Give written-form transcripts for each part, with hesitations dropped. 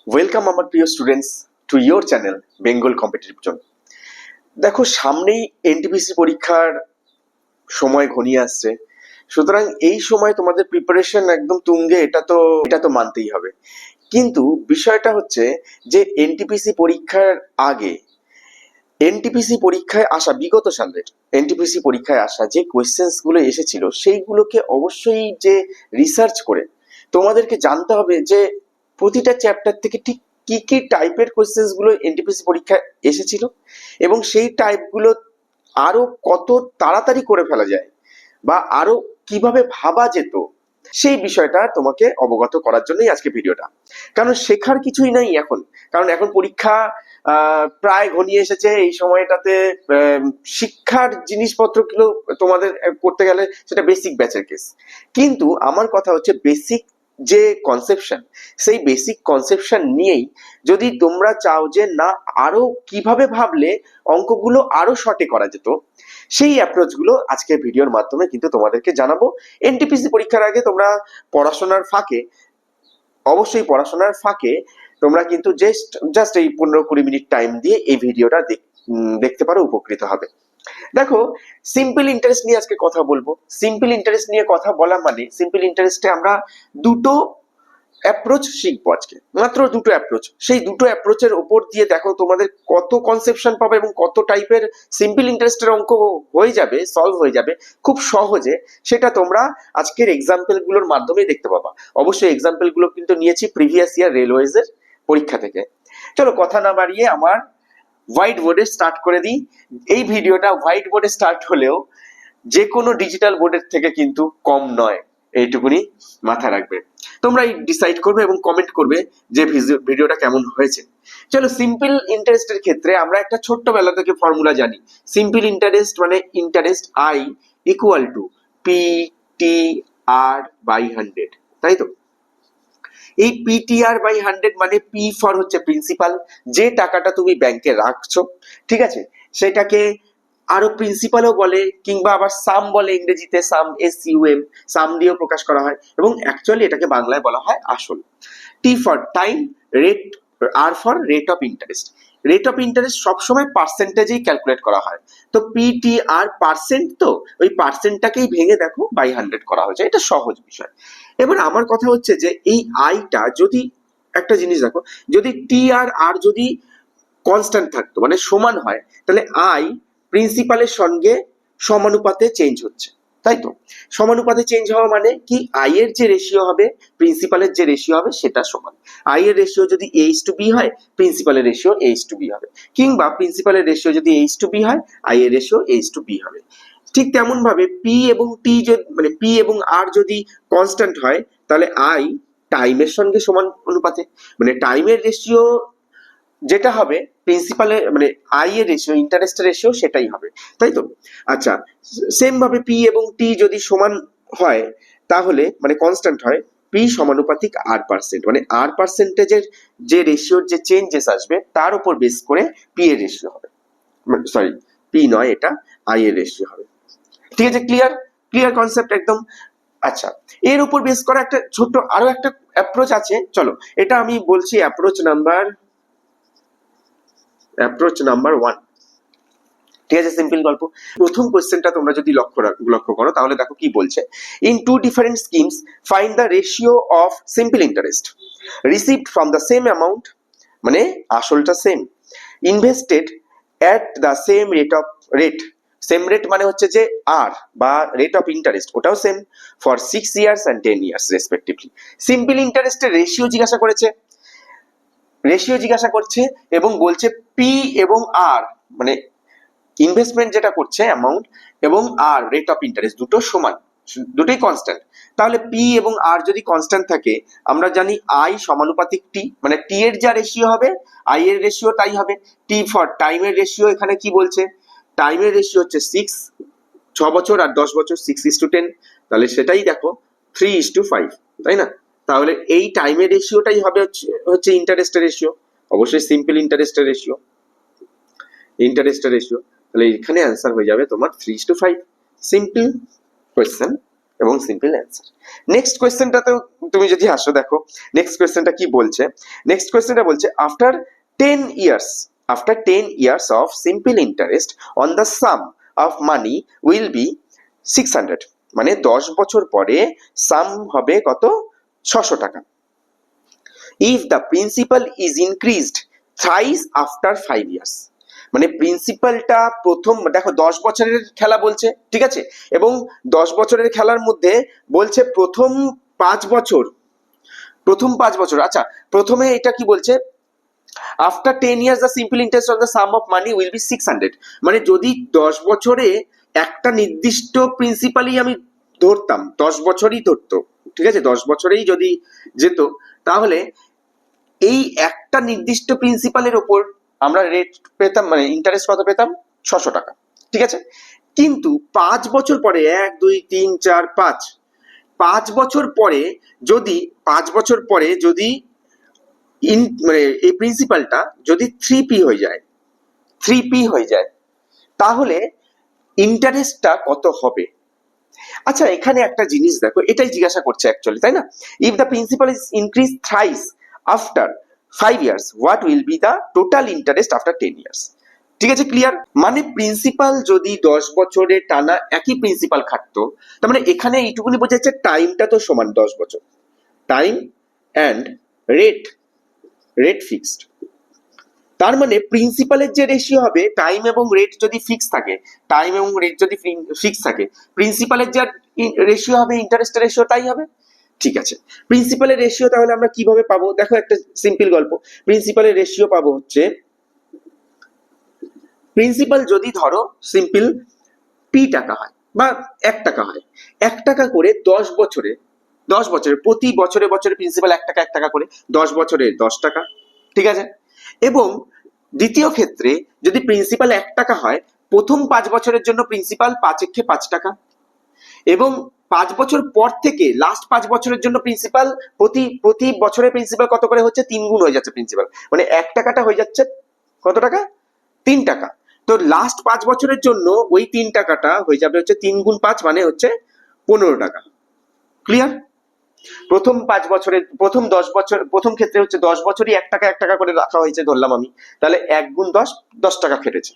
Welcome আমার প্রিয় students to your channel Bengal competitive zone. দেখো, সামনেই এনটিপিসি পরীক্ষার সময় ঘনিয়ে আসছে, সুতরাং এই সময় তোমাদের প্রিপারেশন একদম তুঙ্গে, এটা তো মানতেই হবে। কিন্তু বিষয়টা হচ্ছে যে এনটিপিসি পরীক্ষার আগে এনটিপিসি পরীক্ষায় আসা বিগত সালের এনটিপিসি পরীক্ষায় আসা যে কোয়েশ্চেন্স গুলো এসেছিল সেইগুলোকে অবশ্যই যে রিসার্চ করে তোমাদেরকে জানতে হবে যে প্রতিটা চ্যাপ্টার থেকে ঠিক কি কি টাইপের কোয়েশ্চেন্স গুলো এনটিপিসি পরীক্ষায় এসেছিল এবং সেই টাইপগুলো আরো কত তাড়াতাড়ি করে ফেলা যায় বা আরো কিভাবে ভাবা যেত, সেই বিষয়টা তোমাকে অবগত করার জন্যই আজকে ভিডিওটা। কারণ শেখার কিছুই নাই এখন, কারণ এখন পরীক্ষা প্রায় ঘনিয়ে এসেছে। এই সময়টাতে শিক্ষার জিনিসপত্রগুলো তোমাদের করতে গেলে সেটা বেসিক ব্যাচের কেস, কিন্তু আমার কথা হচ্ছে বেসিক যে কনসেপশন, সেই বেসিক কনসেপশন নিয়েই যদি তোমরা চাও যে না আরো কিভাবে ভাবলে অঙ্কগুলো আরো শর্টে করা যেত, সেই অ্যাপ্রোচ গুলো আজকের ভিডিওর মাধ্যমে কিন্তু তোমাদেরকে জানাবো। এনটিপিসি পরীক্ষার আগে তোমরা অবশ্যই পড়াশোনার ফাঁকে তোমরা কিন্তু জাস্ট এই 15-20 মিনিট টাইম দিয়ে এই ভিডিওটা দেখতে পারো, উপকৃত হবে। দেখো, সিম্পল ইন্টারেস্ট নিয়ে আজকে কথা বলবো। সিম্পল ইন্টারেস্ট নিয়ে কথা বলা মানে সিম্পল ইন্টারেস্টে আমরা দুটো অ্যাপ্রোচ শিখবো আজকে, মাত্র দুটো অ্যাপ্রোচ। সেই দুটো অ্যাপ্রোচের উপর দিয়ে দেখো তোমাদের কত কনসেপশন পাবে এবং কত টাইপের সিম্পল ইন্টারেস্টের অঙ্ক সলভ হয়ে যাবে খুব সহজে। সেটা তোমরা আজকের এক্সাম্পল গুলোর মাধ্যমে দেখতে পাবা। অবশ্যই এক্সাম্পল গুলো কিন্তু নিয়েছি প্রিভিয়াস ইয়ার রেলওয়েজ এর পরীক্ষা থেকে। চলো কথা না বাড়িয়ে আমার হোয়াইট বোর্ডে স্টার্ট করে দিই। এই ভিডিওটা হোয়াইট বোর্ডে স্টার্ট হলেও যে কোনো ডিজিটাল বোর্ডের থেকে কিন্তু কম নয়, এইটুকুনি মাথায় রাখবে। তোমরা ডিসাইড করবে এবং কমেন্ট করবে যে ভিডিওটা কেমন হয়েছে। চলো, সিম্পল ইন্টারেস্টের ক্ষেত্রে আমরা একটা ছোট্টবেলা থেকে ফর্মুলা জানি। সিম্পল ইন্টারেস্ট মানে interest I equal to P T R by 100, তাই তো? এই পিটিআর বাই 100 মানে পি ফর হচ্ছে প্রিন্সিপাল, যে টাকাটা তুমি ব্যাংকে রাখছো, ঠিক আছে, সেটাকে আরো প্রিন্সিপালও বলে কিংবা আবার সাম বলে, ইংরেজিতে সাম, SUM, সাম দিয়েও প্রকাশ করা হয় এবং অ্যাকচুয়ালি এটাকে বাংলায় বলা হয় আসল। T for time, rate, R for rate of interest. Rate of interest সবসময় পার্সেন্টেজেই ক্যালকুলেট করা হয়, তো পিটিআর পার্সেন্ট, তো ওই পার্সেন্টটাকেই ভেঙে দেখো বাই 100 করা হয়েছে। এটা সহজ বিষয়। এবার আমার কথা হচ্ছে যে এই আইটা যদি, একটা জিনিস দেখো, যদি টি আর আর যদি কনস্ট্যান্ট থাকতো মানে সমান হয়, তাহলে আই প্রিন্সিপালের সঙ্গে সমানুপাতে চেঞ্জ হচ্ছে, তাই তো? সমানুপাতে চেঞ্জ হওয়া মানে কি, আই এর যে রেশিও হবে প্রিন্সিপালের যে রেশিও হবে সেটা সমান। আই এর রেশিও যদি A:B হয়, প্রিন্সিপালের রেশিও A:B হবে, কিংবা প্রিন্সিপালের রেশিও যদি A:B হয়, আই এর রেশিও A:B হবে। ঠিক তেমন ভাবে পি এবং টি মানে পি এবং আর যদি কনস্ট্যান্ট হয়, তাহলে আই টাইমের সঙ্গে সমান অনুপাতে, মানে টাইমের রেশিও যেটা হবে প্রিন্সিপালের মানে আই এর রেশিও, ইন্টারেস্টের রেশিও সেটাই হবে, তাই তো? আচ্ছা, সেম ভাবে পি এবং টি যদি সমান হয়, তাহলে মানে কনস্ট্যান্ট হয়, পি সমানুপাতিক আর পার্সেন্ট, মানে আর পার্সেন্টেজের যে রেশিওর যে চেঞ্জেস আসবে তার উপর বেস করে পি এর রেশিও হবে, সরি পি নয়, এটা আই এর রেশিও হবে। ঠিক আছে, ক্লিয়ার কনসেপ্ট একদম। আচ্ছা, এর উপর বেস করা একটা ছোট্ট আরো একটা অ্যাপ্রোচ আছে। চলো, এটা আমি বলছি অ্যাপ্রোচ নাম্বার 1। ঠিক আছে, সিম্পল গল্প। প্রথম কোশ্চেনটা তোমরা যদি লক্ষ্য করো তাহলে দেখো কি বলছে। In two different schemes find the ratio of simple interest received from the same amount, মানে আসলটা same, invested at the same same rate মানে হচ্ছে যে আর বা রেট অফ ইন্টারেস্ট, ওটাও same, for 6 years and 10 years respectively. Simple ইন্টারেস্টের ratio জিজ্ঞাসা করছে এবং বলছে পি এবং আর, মানে ইনভেস্টমেন্ট যেটা করছে অ্যামাউন্ট, এবং আর রেট অফ ইন্টারেস্ট দুটো সমান, দুটোই কনস্ট্যান্ট। তাহলে পি এবং আর যদি কনস্ট্যান্ট থাকে, আমরা জানি আই সমানুপাতিক টি, মানে টি এর যা রেশিও হবে আই এর রেশিও তাই হবে। টি ফর টাইমের রেশিও, এখানে কি বলছে, টাইমের রেশিও হচ্ছে 6 বছর আর 10 বছর, 6:10, তাহলে সেটাই দেখো 3:5, তাই না? তাহলে এই টাইমের রেশিওটাই হবে হচ্ছে ইন্টারেস্টের রেশিও, অবশ্যই সিম্পল ইন্টারেস্টের রেশিও, তাহলে এখানে অ্যান্সার হয়ে যাবে তোমার 3:5। সিম্পল কোয়েশ্চেন, এবং সিম্পল অ্যান্সার। নেক্সট কোয়েশ্চেনটাতেও তুমি যদি আসো, দেখো নেক্সট কোয়েশ্চেনটা কি বলছে। নেক্সট কোয়েশ্চেনটা বলছে after 10 years of simple interest on the sum of money will be 600, মানে 10 বছর পরে সাম হবে কত? 600 টাকা। If the principal is increased thrice after 5 years, মানে প্রিন্সিপালটা প্রথম, দেখো 10 বছরের খেলা বলছে, ঠিক আছে, এবং 10 বছরের খেলার মধ্যে বলছে প্রথম 5 বছর, আচ্ছা প্রথমে এটা কি বলছে, after 10 years the simple interest on the some of money will be 600, মানে যদি 10 বছরে একটা নির্দিষ্ট প্রিন্সিপালই আমি ধরতাম, 10 বছরই ধরতো, ঠিক আছে, 10 বছরেই যদি যেত, তাহলে এই একটা নির্দিষ্ট প্রিন্সিপালের ওপর আমরা রেট পেতাম, মানে ইন্টারেস্ট কত পেতাম? 600 টাকা, ঠিক আছে। কিন্তু 5 বছর পরে, 1 2 3 4 5, 5 বছর পরে যদি 5 বছর পরে যদি মানে এই প্রিন্সিপালটা যদি 3p হয়ে যায়, তাহলে ইন্টারেস্টটা কত হবে? আচ্ছা এখানে একটা জিনিস দেখো, এটাই জিজ্ঞাসা করছে অ্যাকচুয়ালি, তাই না? If the principal is increase thrice after 5 years, what will be the total interest after 10 years? ঠিক আছে, ক্লিয়ার? মানে প্রিন্সিপাল যদি 10 বছরে টানা একই প্রিন্সিপাল খাটতো, তার মানে এখানে এইটুকুনি বোঝা যাচ্ছে টাইমটা তো সমান 10 বছর, টাইম অ্যান্ড রেট ফিক্সড। তার মানে প্রিন্সিপালের যে রেশিও হবে, টাইম এবং রেট যদি ফিক্স থাকে, প্রিন্সিপালের যে রেশিও হবে ইন্টারেস্টের রেশিও তাই হবে। ঠিক আছে, প্রিন্সিপালের রেশিও তাহলে আমরা কিভাবে পাবো? দেখো একটা সিম্পল গল্প। প্রিন্সিপালের রেশিও পাবো হচ্ছে, প্রিন্সিপাল যদি ধরো সিম্পল p টাকা হয় বা 1 টাকা হয়, 1 টাকা করে 10 বছরে প্রতি বছরে প্রিন্সিপাল 1 টাকা করে, 10 বছরে 10 টাকা, ঠিক আছে। এবং দ্বিতীয় ক্ষেত্রে যদি প্রিন্সিপাল 1 টাকা হয়, প্রথম 5 বছরের জন্য প্রিন্সিপাল 5 × 5 টাকা, এবং 5 বছর পর থেকে লাস্ট 5 বছরের জন্য প্রিন্সিপাল প্রতি বছরে প্রিন্সিপাল কত করে হচ্ছে? 3 গুণ হয়ে যাচ্ছে প্রিন্সিপাল, মানে 1 টাকাটা হয়ে যাচ্ছে কত টাকা? 3 টাকা। তো লাস্ট 5 বছরের জন্য ওই 3 টাকাটা হয়ে যাবে হচ্ছে 3 × 5, মানে হচ্ছে 15 টাকা। ক্লিয়ার? প্রথম 5 বছরে, প্রথম 10 বছর, প্রথম ক্ষেত্রে হচ্ছে 10 বছরই 1 টাকা করে রাখা হয়েছে ধরলাম আমি, তাহলে 1 × 10 10 টাকা খেটেছে।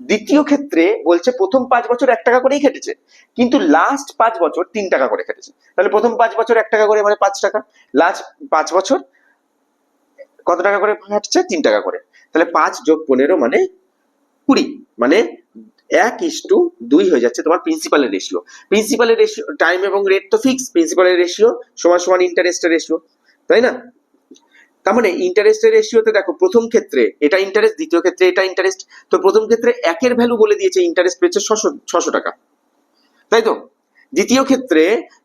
দ্বিতীয় ক্ষেত্রে বলছে প্রথম 5 বছর 1 টাকা করেই খেটেছে, কিন্তু লাস্ট 5 বছর 3 টাকা করে খেটেছে, তাহলে প্রথম 5 বছর 1 টাকা করে মানে 5 টাকা, লাস্ট 5 বছর কত টাকা করে খাটছে? 3 টাকা করে, তাহলে 5 + 15 মানে 20, মানে 1:2 হয়ে যাচ্ছে তোমার প্রিন্সিপালের রেশিও। টাইম এবং রেট তো ফিক্স, প্রিন্সিপালের রেশিও সমান সমান ইন্টারেস্টের রেশিও, তাই না? তার মানে ইন্টারেস্টের রেশিওতে দেখো, প্রথম ক্ষেত্রে এটা ইন্টারেস্ট, দ্বিতীয় ক্ষেত্রে এটা ইন্টারেস্ট, তো প্রথম ক্ষেত্রে 1-এর ভ্যালু বলে দিয়েছে, ইন্টারেস্ট পেয়েছে 600 টাকা, তাই তো। দ্বিতীয় ক্ষেত্রে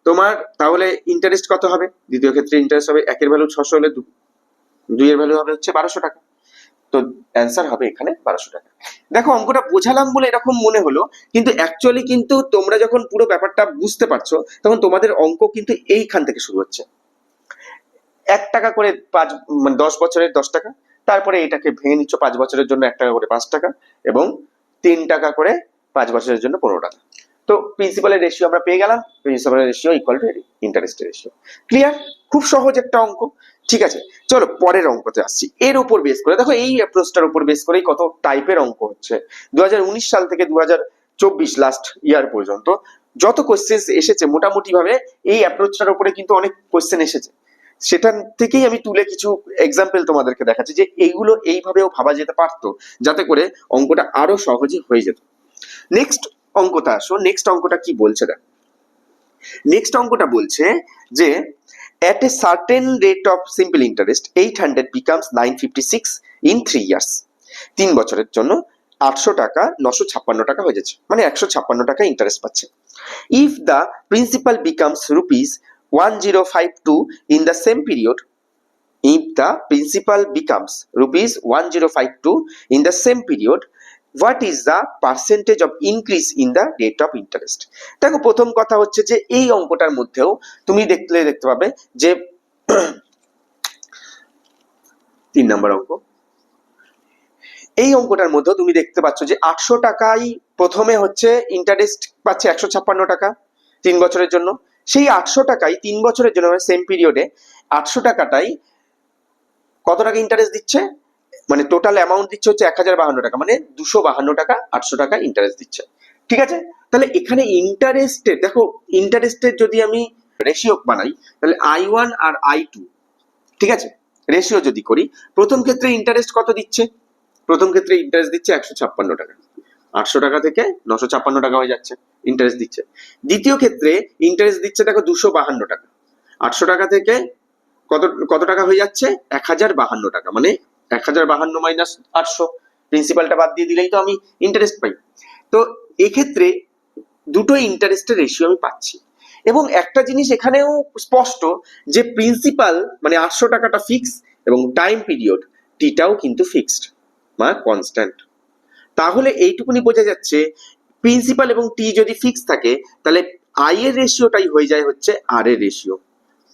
তোমার তাহলে ইন্টারেস্ট কত হবে? দ্বিতীয় ক্ষেত্রে ইন্টারেস্ট হবে 1-এর ভ্যালু 600 হলে 2-এর ভ্যালু হবে হচ্ছে 1200 টাকা, তো অ্যান্সার হবে এখানে 1200 টাকা। দেখো অঙ্কটা বোঝালাম বলে এরকম মনে হলো, কিন্তু অ্যাকচুয়ালি কিন্তু তোমরা যখন পুরো ব্যাপারটা বুঝতে পারছো, তখন তোমাদের অঙ্ক কিন্তু এইখান থেকে শুরু হচ্ছে। 1 টাকা করে 10 বছরের 10 টাকা, তারপরে এটাকে ভেঙে নিচ্ছ 5 বছরের জন্য 1 টাকা করে 5 টাকা, এবং 3 টাকা করে 5 বছরের জন্য 15 টাকা। তো প্রিন্সিপালের রেশিও আমরা পেয়ে গেলাম, প্রিন্সিপালের রেশিও ইকুয়াল টু ইন্টারেস্টের রেশিও। ক্লিয়ার? খুব সহজ একটা অঙ্ক। ঠিক আছে, চলো পরের অঙ্কতে আসছি। এর উপর বেস করে দেখো, এই অ্যাপ্রোচটার উপর বেস করেই কত টাইপের অঙ্ক হচ্ছে। 2019 সাল থেকে 2024 লাস্ট ইয়ার পর্যন্ত যত কোশ্চেন এসেছে, মোটামুটি ভাবে এই অ্যাপ্রোচটার উপরে কিন্তু অনেক কোশ্চেন এসেছে। সেটার থেকেই আমি তুলে কিছু এক্সাম্পল তোমাদেরকে দেখাচ্ছি, যে এইগুলো এইভাবেও ভাবা যেতে পারতো, যাতে করে অঙ্কটা আরো সহজে হয়ে যেত। নেক্সট অঙ্কটা আসো। নেক্সট অঙ্কটা কি বলছে দেখ। নেক্সট অঙ্কটা বলছে যে at a certain rate of simple interest 800 becomes 956 in 3 years, 3 বছরের জন্য 800 টাকা 956 টাকা হয়ে যাচ্ছে, মানে 156 টাকা ইন্টারেস্ট পাচ্ছে। if the principal becomes rupees 1052 in the same period, if the principal becomes rupees 1052 in the same period, what is the percentage of increase in the rate of interest? দেখো প্রথম কথা হচ্ছে যে এই অঙ্কটার মধ্যেও তুমি দেখতে পাবে যে 3 নম্বর অঙ্ক, এই অঙ্কটার মধ্যেও তুমি দেখতে পাচ্ছ যে 800 টাকাই প্রথমে হচ্ছে ইন্টারেস্ট পাচ্ছে 156 টাকা, 3 বছরের জন্য, সেই 800 টাকাই 3 বছরের জন্য সেম পিরিয়ডে 800 টাকাটাই কত টাকা ইন্টারেস্ট দিচ্ছে, মানে টোটাল অ্যামাউন্ট দিচ্ছে হচ্ছে 1052 টাকা, মানে 252 টাকা 800 টাকা ইন্টারেস্ট দিচ্ছে। ঠিক আছে, তাহলে এখানে ইন্টারেস্টের দেখো, ইন্টারেস্টের যদি আমি রেশিও বানাই তাহলে I1 আর I2, ঠিক আছে, রেশিও যদি করি, প্রথম ক্ষেত্রে ইন্টারেস্ট কত দিচ্ছে, প্রথম ক্ষেত্রে ইন্টারেস্ট দিচ্ছে 156 টাকা, 800 টাকা থেকে 956 টাকা হয়ে যাচ্ছে ইন্টারেস্ট দিচ্ছে। দ্বিতীয় ক্ষেত্রে ইন্টারেস্ট দিচ্ছে দেখো 252 টাকা, 800 টাকা থেকে কত কত টাকা হয়ে যাচ্ছে 1052 টাকা, মানে 1052 মাইনাস 800, প্রিন্সিপালটা বাদ দিয়ে দিলেই তো আমি ইন্টারেস্ট পাই। তো এক্ষেত্রে দুটো ইন্টারেস্টের রেশিও আমি পাচ্ছি, এবং একটা জিনিস এখানেও স্পষ্ট যে প্রিন্সিপাল মানে 800 টাকাটা ফিক্স এবং টাইম পিরিয়ড টিটাও কিন্তু ফিক্সড বা কনস্ট্যান্ট। তাহলে এইটুকুনি বোঝা যাচ্ছে প্রিন্সিপাল এবং টি যদি ফিক্স থাকে তাহলে আই এর রেশিওটাই হয়ে যায় হচ্ছে আর এর রেশিও।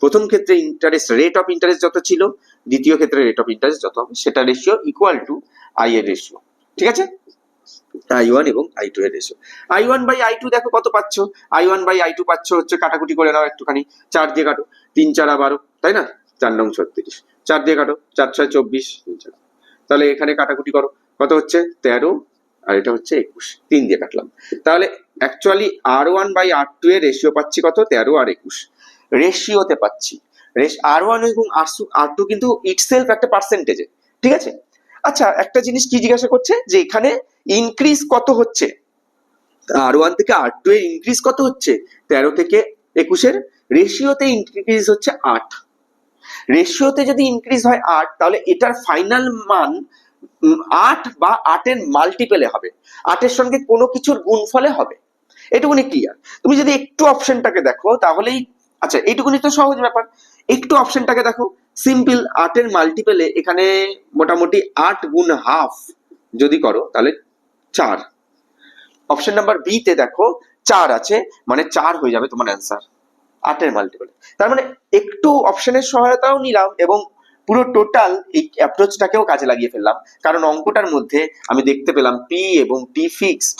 প্রথম ক্ষেত্রে ইন্টারেস্ট রেট অফ ইন্টারেস্ট যত ছিল, দ্বিতীয় ক্ষেত্রে রেট অফ ইন্টারেস্ট যত হবে সেটা রেশিও ইকুয়াল টু আই এর রেশিও। ঠিক আছে, I1 এবং I2 এর রেশিও। I1 বাই I2 দেখো কত পাচ্ছ, I1 বাই I2 পাচ্ছ হচ্ছে, কাটাকুটি করে নাও একটুখানি, 4 দিয়ে কাটো, 3 4 12, তাই না, 4 নং 36, 4 দিয়ে কাটো, 4 6 24, তাহলে এখানে কাটাকুটি করো, কত হচ্ছে 13, আর এটা হচ্ছে 21, 3 দিয়ে কাটলাম। তাহলে অ্যাকচুয়ালি R1 বাই R2 এর রেশিও পাচ্ছি কত, 13 আর 21 রেশিওতে পাচ্ছি। R1 এবং R2 কিন্তু ইটসেলফ একটা পার্সেন্টেজে, ঠিক আছে। আচ্ছা, একটা জিনিস কি জিজ্ঞাসা করছে যে এখানে ইনক্রিজ কত হচ্ছে, R1 থেকে R2 এর ইনক্রিজ কত হচ্ছে, 13 থেকে 21 এর রেশিওতে ইনক্রিজ হচ্ছে 8। রেশিওতে যদি ইনক্রিজ হয় 8, তাহলে এটার ফাইনাল মান 8 বা 8 এর মাল্টিপেলে হবে, 8 এর সঙ্গে কোনো কিছুর গুণফলে হবে, এটুকুনি ক্লিয়ার। তুমি যদি একটু অপশনটাকে দেখো তাহলেই, আচ্ছা এইটুকুনি তো সহজ ব্যাপার, একটু অপশনটাকে দেখো, সিম্পল 8 এর মাল্টিপেলে এখানে মোটামুটি 8 গুণ হাফ যদি করো তাহলে 4, অপশন নাম্বার বি তে দেখো 4 আছে, মানে 4 হয়ে যাবে তোমার অ্যান্সার 8 এর মাল্টিপেলে। তার মানে একটু অপশনের সহায়তাও নিলাম এবং পুরো টোটাল এই অ্যাপ্রোচটাকেও কাজে লাগিয়ে ফেললাম, কারণ অঙ্কটার মধ্যে আমি দেখতে পেলাম পি এবং টি ফিক্সড,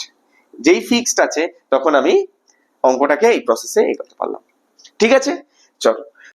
যেই ফিক্সড আছে তখন আমি অঙ্কটাকে এই প্রসেসে এগোতে পারলাম। ঠিক আছে, চলো।